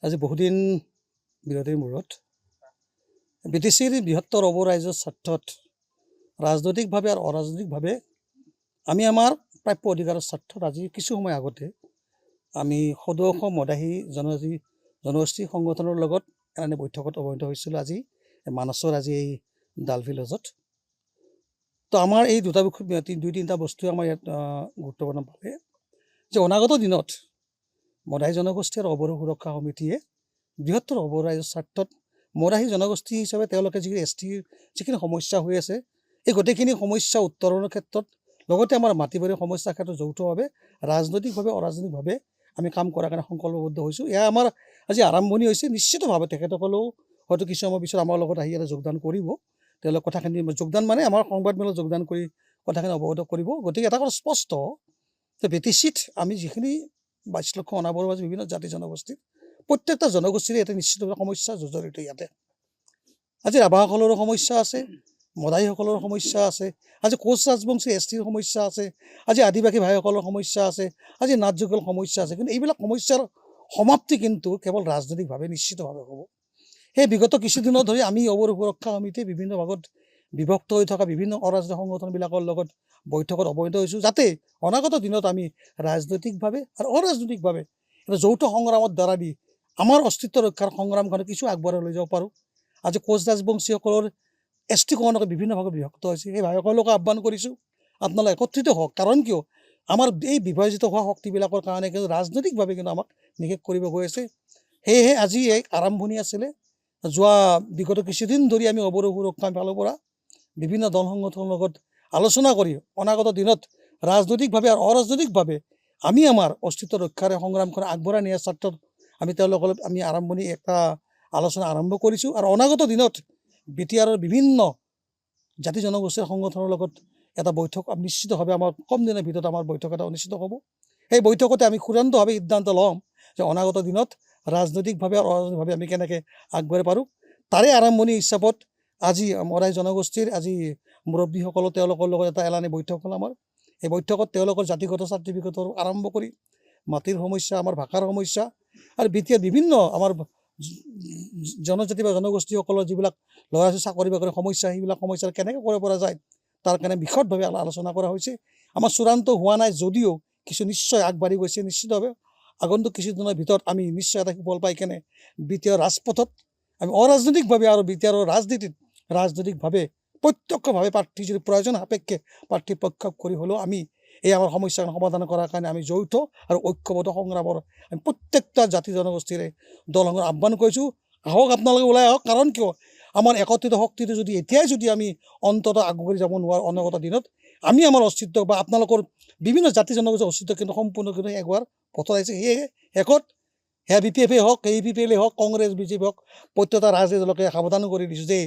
আজি বহুদিন বিৰতিৰ মূৰত BTCৰ বৃহত্তৰ অব ৰাইজৰ স্বাৰ্থত ৰাজনৈতিকভাৱে আৰু অৰাজনৈতিকভাৱে আমি আমাৰ প্ৰাপ্য অধিকাৰৰ স্বাৰ্থত আজি কিছু সময় আগতে আমি সদৌ অসম মদাহী জনগোষ্ঠী সংগঠনৰ লগত এনে বৈঠকত অৱহিত হৈছিলোঁ আজি মানসৰ আজি এই ডালফিল লজত। তো আমাৰ এই দুটা দুই তিনিটা বস্তুৱে আমাৰ ইয়াত গুৰুত্বপূৰ্ণ পালে যে অনাগত দিনত মদাহী জনগোষ্ঠী আৰু অবৰো সুৰক্ষা সমিতিয়ে বৃহত্তৰ অব ৰাইজৰ স্বাৰ্থত মদাহী জনগোষ্ঠী হিচাপে তেওঁলোকে যিখিনি STৰ যিখিনি সমস্যা হৈ আছে এই গোটেইখিনি সমস্যা উত্তৰণৰ ক্ষেত্ৰত লগতে আমাৰ মাটি বাৰীৰ সমস্যাৰ ক্ষেত্ৰত যৌথভাৱে ৰাজনৈতিকভাৱে অৰাজনৈতিকভাৱে আমি কাম কৰাৰ কাৰণে সংকল্পবদ্ধ হৈছোঁ। এয়া আমাৰ আজি আৰম্ভণি হৈছে। নিশ্চিতভাৱে তেখেতসকলেও হয়তো কিছু সময় পিছত আমাৰ লগত আহি ইয়াতে যোগদান কৰিব। তেওঁলোক কথাখিনি যোগদান মানে আমাৰ সংবাদমেলত যোগদান কৰি কথাখিনি অৱগত কৰিব। গতিকে এটা কথা স্পষ্ট যে BTCত আমি যিখিনি 22 লক্ষ অনাবৰৰ মাজত বিভিন্ন জাতি জনগোষ্ঠীৰ প্ৰত্যেকটা জনগোষ্ঠীৰে এটা নিশ্চিতভাৱে সমস্যা জড়িত। ইয়াতে আজি ৰাভাসকলৰো সমস্যা আছে, মদাহীসকলৰ সমস্যা আছে, আজি কোচ ৰাজবংশী STৰ সমস্যা আছে, আজি আদিবাসী ভাইসকলৰ সমস্যা আছে, আজি নাথযোগীৰ সমস্যা আছে। কিন্তু এইবিলাক সমস্যাৰ সমাপ্তি কিন্তু কেৱল ৰাজনৈতিকভাৱে নিশ্চিতভাৱে হ'ব। সেই বিগত কিছুদিনৰ ধৰি আমি অবৰ সুৰক্ষা সমিতিয়ে বিভিন্ন ভাগত বিভক্ত হৈ থকা বিভিন্ন অৰাজনৈতিক সংগঠনবিলাকৰ লগত বৈঠকত অৱহিত হৈছোঁ, যাতে অনাগত দিনত আমি ৰাজনৈতিকভাৱে আৰু অৰাজনৈতিকভাৱে এটা যৌথ সংগ্ৰামত দ্বাৰা দি আমাৰ অস্তিত্ব ৰক্ষাৰ সংগ্ৰামখন কিছু আগবঢ়াই লৈ যাব পাৰোঁ। আজি কোচ ৰাজবংশীসকলৰ STকৰণকে বিভিন্ন ভাগত বিভক্ত হৈছে। সেই ভাইসকলকো আহ্বান কৰিছোঁ আপোনালোক একত্ৰিত হওক। কাৰণ কিয় আমাৰ এই বিভাজিত হোৱা শক্তিবিলাকৰ কাৰণে কিন্তু ৰাজনৈতিকভাৱে কিন্তু আমাক নিষেধ কৰিব গৈ আছে। সেয়েহে আজি এক আৰম্ভণি আছিলে। যোৱা বিগত কিছুদিন ধৰি আমি অবৰ সুৰক্ষাৰ ফালৰ পৰা বিভিন্ন দল সংগঠনৰ লগত আলোচনা কৰি অনাগত দিনত ৰাজনৈতিকভাৱে আৰু অৰাজনৈতিকভাৱে আমি আমাৰ অস্তিত্ব ৰক্ষাৰ সংগ্ৰামখন আগবঢ়াই নিয়াৰ স্বাৰ্থত আমি আৰম্ভণি এটা আলোচনা আৰম্ভ কৰিছোঁ। আৰু অনাগত দিনত BTRৰ বিভিন্ন জাতি জনগোষ্ঠীৰ সংগঠনৰ লগত এটা বৈঠক নিশ্চিতভাৱে আমাৰ কম দিনৰ ভিতৰত আমাৰ বৈঠক এটা অনুষ্ঠিত হ'ব। সেই বৈঠকতে আমি চূড়ান্তভাৱে সিদ্ধান্ত ল'ম যে অনাগত দিনত ৰাজনৈতিকভাৱে আৰু অৰাজনৈতিকভাৱে আমি কেনেকৈ আগবাঢ়িব পাৰোঁ। তাৰে আৰম্ভণি হিচাপত আজি মদাহী জনগোষ্ঠীৰ আজি মুৰব্বীসকলৰ তেওঁলোকৰ লগত এটা এলানি বৈঠক হ'ল আমাৰ। এই বৈঠকত তেওঁলোকৰ জাতিগত চাৰ্টিফিকেটৰ আৰম্ভ কৰি মাটিৰ সমস্যা, আমাৰ ভাষাৰ সমস্যা আৰু BTR বিভিন্ন আমাৰ জনজাতি বা জনগোষ্ঠীসকলৰ যিবিলাক ল'ৰা ছোৱালী চাকৰি বাকৰি সমস্যা, সেইবিলাক সমস্যাৰ কেনেকৈ কৰিব পৰা যায় তাৰ কাৰণে বিশদভাৱে আলোচনা কৰা হৈছে। আমাৰ চূড়ান্ত হোৱা নাই যদিও কিছু নিশ্চয় আগবাঢ়ি গৈছে। নিশ্চিতভাৱে আগন্তুক কিছুদিনৰ ভিতৰত আমি নিশ্চয় এটা সুফল পাই কেনে BTR ৰাজপথত আমি অৰাজনৈতিকভাৱে আৰু BTRৰ ৰাজনীতিত ৰাজনৈতিকভাৱে প্ৰত্যক্ষভাৱে প্ৰাৰ্থী যদি প্ৰয়োজন সাপেক্ষে প্ৰাৰ্থী প্ৰক্ষেপ কৰি হ'লেও আমি এই আমাৰ সমস্যাৰ সমাধান কৰাৰ কাৰণে আমি যৌথ আৰু ঐক্যবদ্ধ সংগ্ৰামৰ আমি প্ৰত্যেকটা জাতি জনগোষ্ঠীৰে দলসমূহ আহ্বান কৰিছোঁ। আহক আপোনালোকে ওলাই আহক। কাৰণ কিয় আমাৰ একত্ৰিত শক্তিটো যদি এতিয়াই যদি আমি অন্ততঃ আগবাঢ়ি যাব নোৱাৰোঁ, অনাগত দিনত আমি আমাৰ অস্তিত্ব বা আপোনালোকৰ বিভিন্ন জাতি জনগোষ্ঠীৰ অস্তিত্ব কিন্তু সম্পূৰ্ণ কিন্তু একবাৰ পথত আহিছে। সেয়েহে শেষত সেয়া BPF হওক, APPL হওক, কংগ্ৰেছ BJP হওক, প্ৰত্যেকটা ৰাজনীতি দলকে সাৱধান কৰি দিছোঁ যে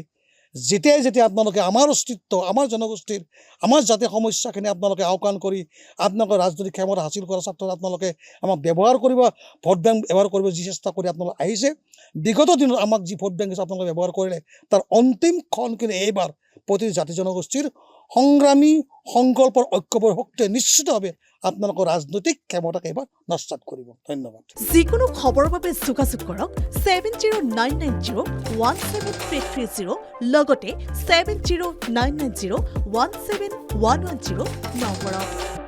যেতিয়া আপোনালোকে আমাৰ অস্তিত্ব, আমাৰ জনগোষ্ঠীৰ, আমাৰ জাতিৰ সমস্যাখিনি আপোনালোকে আওকাণ কৰি আপোনালোকৰ ৰাজনৈতিক ক্ষমতা হাসিল কৰাৰ স্বাৰ্থত আপোনালোকে আমাক ব্যৱহাৰ কৰিব, ভোট বেংক ব্যৱহাৰ কৰিব যি চেষ্টা কৰি আপোনালোক আহিছে, বিগত দিনত আমাক যি ভোট বেংক আপোনালোকে ব্যৱহাৰ কৰিলে তাৰ অন্তিম খন কিন্তু এইবাৰ প্ৰতিটো জাতি জনগোষ্ঠীৰ সংগ্ৰামী সংকল্পৰ ঐক্যবৰ শক্তিয়ে নিশ্চিতভাৱে আপোনালোকৰ ৰাজনৈতিক ক্ষমতাক এইবাৰ নস্যাৎ কৰিব। ধন্যবাদ। যিকোনো খবৰৰ বাবে যোগাযোগ কৰক 7099017330 লগতে 7099017110 নম্বৰত।